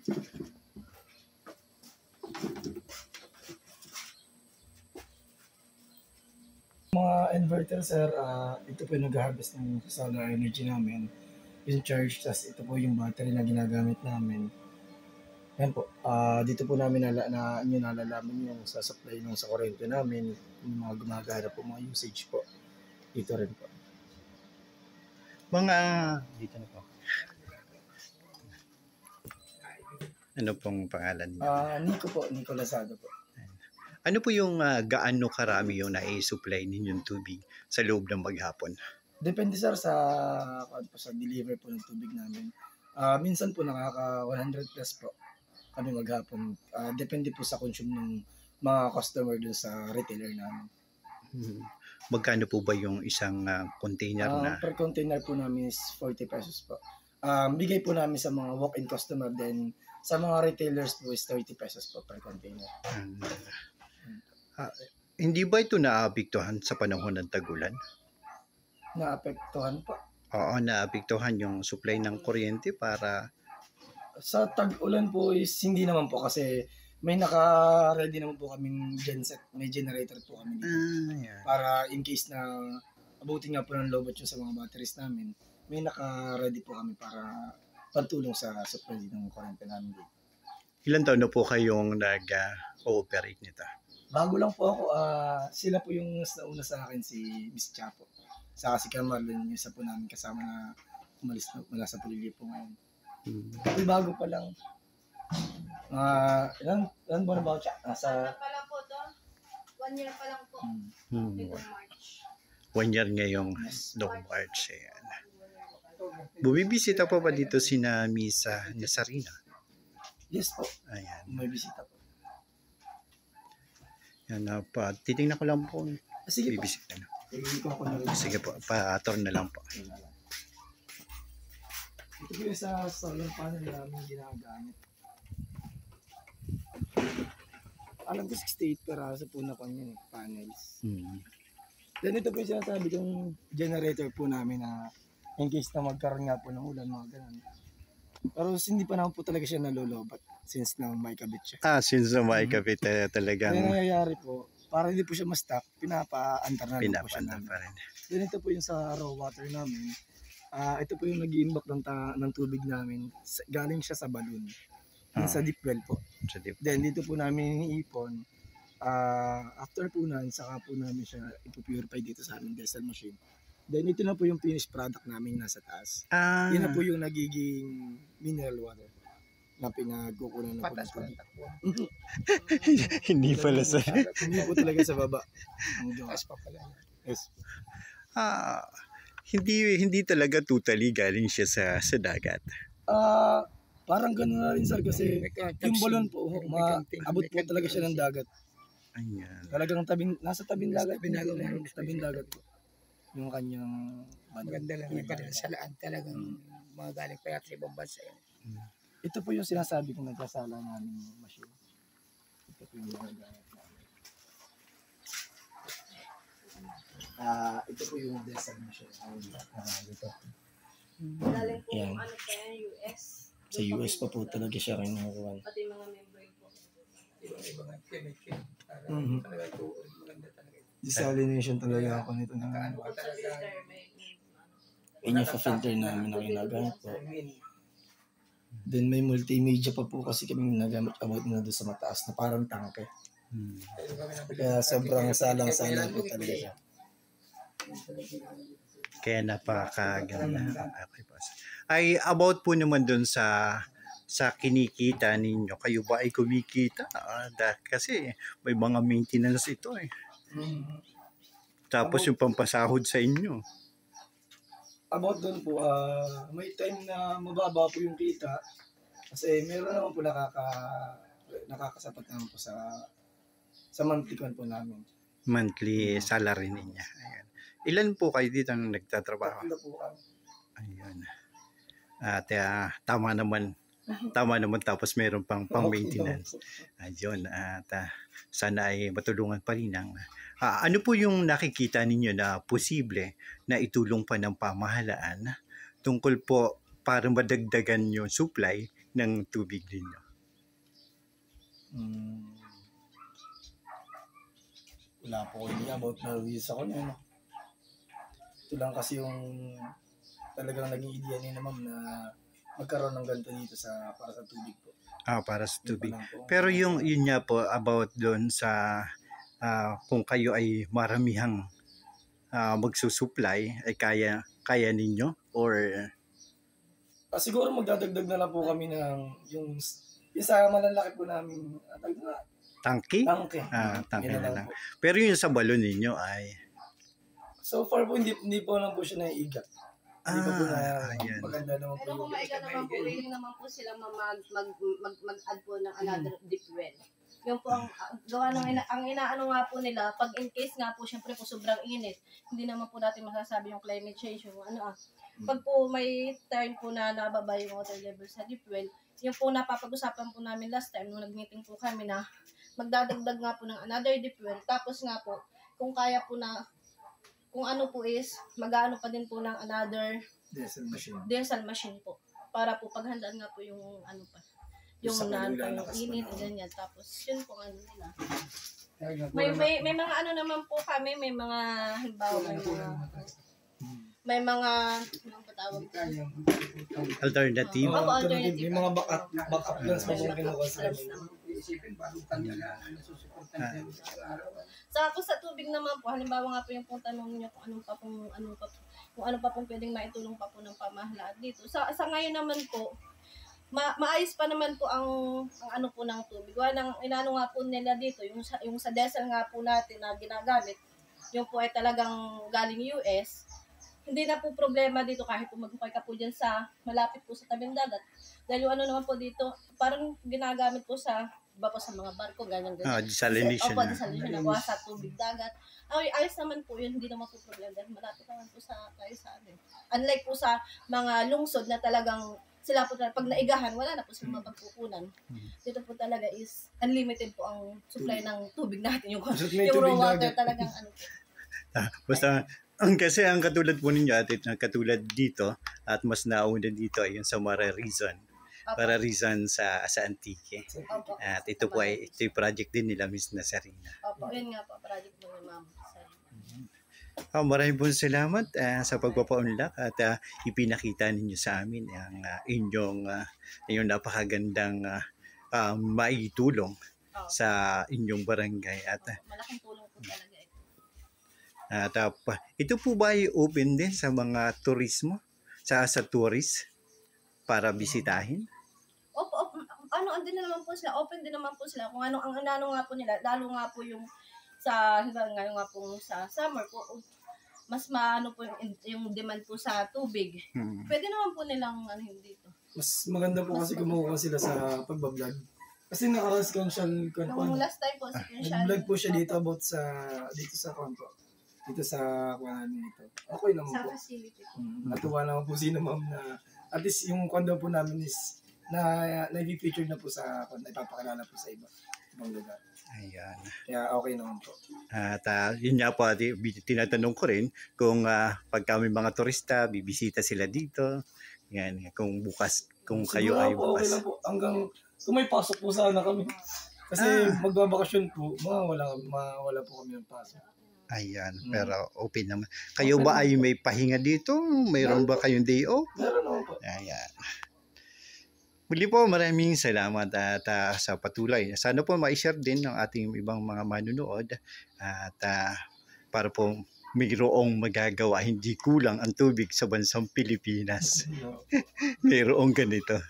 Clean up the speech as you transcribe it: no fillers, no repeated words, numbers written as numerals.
Mga inverter sir, ito po yung nag-harvest ng solar energy namin. Yung charge, tas ito po yung battery na ginagamit namin. Yan po, dito po namin nalalaman yung sa supply ng sa kuryente namin, yung mga gumagana po, mga usage po. Dito rin po. Mga, dito na po. Ano pong pangalan niyo? Nico po, Nico Lazado po. Ano po yung gaano karami yung nai-supply ninyong tubig sa loob ng maghapon? Depende sir sa deliver po ng tubig namin. Minsan po nakaka 100 plus po kami maghapon. Depende po sa consume ng mga customer dun sa retailer namin. Magkano po ba yung isang container na? Per container po namin is 40 pesos po. Bigay po namin sa mga walk-in customer, then sa mga retailers po is 30 pesos po per container. Hindi ba ito naapektuhan sa panahon ng tag-ulan? Naapektuhan po. Oo, naapektuhan yung supply ng kuryente para... Sa tag-ulan po is hindi naman po kasi may naka-ready naman po kaming genset. May generator po kami dito. Yeah. Para in case na abutin nga po ng lobot yung sa mga batteries namin, may naka-ready po kami para pantulong sa supply ng kuryente namin dito. Ilan taon na po kayong nag-ooperate nito? Bago lang po ako, sila po yung nauna sa akin, si Miss Chapo. Saka si Camarlon, yung isa po namin kasama na umalis na mula sa Pulili po ngayon. Bago pa lang. Ilan buwan na ba siya? Ano pa lang po to? 1 year pa lang po. March. 1 year ngayong noong March. Ayan. Bumibisita po ba dito sina Miss Nazarina? Yes po. Ayan. May bisita po. Yan pa. Titingnan ko lang po. Sige po. Bibisita na. Sige po. Pa-turn na lang po. Ito po yung sa solar panel namin ginagamit. Alam ko 68 peraso po na kanya panels. Then ito po yung sinasabi kong generator po namin na in case na magkaroon nga po ng ulan, mga ganun. Pero hindi pa naman po talaga siya nalolobat since na may kabit siya. Since na may kabit talagang... Kaya nangyayari po, para hindi po siya ma-stop, pinapaantar na lang po siya namin. Pa rin. Then ito po yung sa raw water namin. Ito po yung nag-iimbak ng tubig namin. Galing siya sa balloon. Sa deep well po. Then dito po namin iniipon. After po nun, saka po namin siya ipupurify dito sa aming desal machine. Then ito na po yung finished product namin nasa taas. Yan na po yung nagiging mineral water na pinagkukunan na po ng tubig. Hindi pala sa... Hindi po talaga sa baba. Yes. Hindi talaga totally galing siya sa dagat. Parang gano'n na rin sir kasi yung balon po, abot po talaga siya ng dagat. Ayan. Talagang nasa tabing dagat. Tabing dagat po. Yung kanyang maganda lang yung pagkasalaan talagang mga galing pa yata sa ibang bansa yun. Ito po yung sinasabi kong nagkasala namin yung machine. Ito po yung nagagamit namin. Ito po yung desal machine. Dito. Galing po Yan. ano pa yan, US. Sa US pa po talaga siya rin nakukuha. Pati mga membrane po. Ibang chemical. Talaga ito, maganda talaga. Desalination talaga ako nito na filter namin na ginagamit po. Then may multimedia pa po kasi kami nagamit about na doon sa mataas na parang tangke. Kaya sobrang salang-salang po talaga siya. Kaya napakaganda. Okay, boss. Ay about po naman doon sa kinikita ninyo. Kayo ba ay kumikita? Kasi may mga maintenance ito eh. Tapos yung pampasahod sa inyo. About doon po, may time na mababa po yung kita kasi meron naman po nakakasapat naman po sa monthly po namin. Monthly salary ninyo. Ayan. Ilan po kayo dito ang nagtatrabaho? Tatlo po kami. Ayun. At tama naman tapos meron pang maintenance. Ayun. At sana ay matulungan pa rin ang ano po yung nakikita ninyo na posible na itulong pa ng pamahalaan tungkol po para madagdagan yung supply ng tubig ninyo? Wala po ko hindi about na-release ako na ano. Ito lang kasi yung talagang naging ideya ni na ma'am na magkaroon ng ganito dito para sa tubig po. Para sa tubig. Yun pa lang po. Pero yun nga po about doon sa kung kayo ay maramihang magsusupply ay kaya ninyo or Siguro magdadagdag na lang po kami ng yung sa malalaki po namin tangke? tangke. Tangke Yun na lang. po. Pero yung sa balon ninyo ay So far po hindi po lang po siya naiigat. Hindi pa po na ayan. maganda naman po Pero kung yung maiga naman po, willing naman po sila mag-add po ng another deep well. Yung po ang gawa ng ang inaano nga po nila, pag in case nga po, syempre po sobrang init, hindi naman po natin masasabi yung climate change, yung pag po may time po na nababa yung water level sa deep well, yung po napapag-usapan po namin last time, nung nag-meeting po kami na magdadagdag nga po ng another deep well, tapos nga po, kung kaya po na, kung ano po is, mag-ano pa din po ng another diesel machine po, para po paghandaan nga po yung ano pa, yung init, ganyan. Tapos, yun po ano nila. May mga ano naman po kami, may mga, halimbawa, may mga, anong patawag po? Alternative. Alternative. May mga backup plans pa po kinuha sa Sa tubig naman po, halimbawa nga po yung pong tanong niyo kung ano pa pong pwedeng maitulong pa po ng pamahalaan dito. Sa ngayon naman po, maayos pa naman po ang ano po ng tubig. Nang inano nga po nila dito, yung sa diesel nga po natin na ginagamit, yung po ay talagang galing US. Hindi na po problema dito kahit po maghukay ka po dyan sa malapit po sa tabing dagat. Dahil yung ano naman po dito, parang ginagamit po sa mga barko, ganyan. Desalination. Opo, desalination na kuha sa tubig dagat. Ayos naman po yun, hindi naman po problema dahil malapit naman po tayo sa amin. Unlike po sa mga lungsod na talagang sila po pag naigahan, wala na po silang mapagkukunan. Dito po talaga is unlimited po ang supply ng tubig natin. Yung raw water talagang ano po. Basta kasi ang katulad po ninyo at katulad dito at mas nauna dito ay yung sa Mararizon. Mararizon sa Antique. At ito po ay ito yung project din nila Miss Nazarina. Opo, yun nga po, project mo ni Ma'am Nazarina. Maraming po salamat sa pagpapaunlak at ipinakita ninyo sa amin ang inyong napakagandang maitulong sa inyong barangay. At malaking tulong po talaga ito. At ito po ba ay open din sa mga turismo? Sa tourist para bisitahin? Opo, andun na naman po sila, open din naman po sila. Kung ang ano nga po nila, lalo nga po yung ngayon nga po sa summer po, mas maano po yung demand po sa tubig. Pwede naman po nilang dito. Mas maganda po kasi kumukuha sila sa pagbablog. Kasi naka-responsial Nung last time po, nag-vlog po siya dito about dito sa kanto. Dito sa kuwanan nito. Okay naman sa po. facility po. Natuwa naman po sino ma'am na at least yung kondo po namin is na-feature na po ipapakilala po sa ibang lugar. Ayan. Kaya okay naman po. At yun nga po, tinatanong ko rin kung pag kami mga turista, bibisita sila dito. Yan, kung bukas, kung kayo ay bukas. Okay lang po. Hanggang kung may pasok po sana kami. Kasi magbabakasyon po, wala po kami ng pasok. Ayan, pero open naman. Kayo ba ay may pahinga dito? Mayroon ba kayong day off? Meron naman po. Ayan. Muli po, maraming salamat at sa patuloy. Sana po ma-share din ng ating ibang mga manunood at para po mayroong magagawa, hindi kulang ang tubig sa bansang Pilipinas. Mayroong ganito.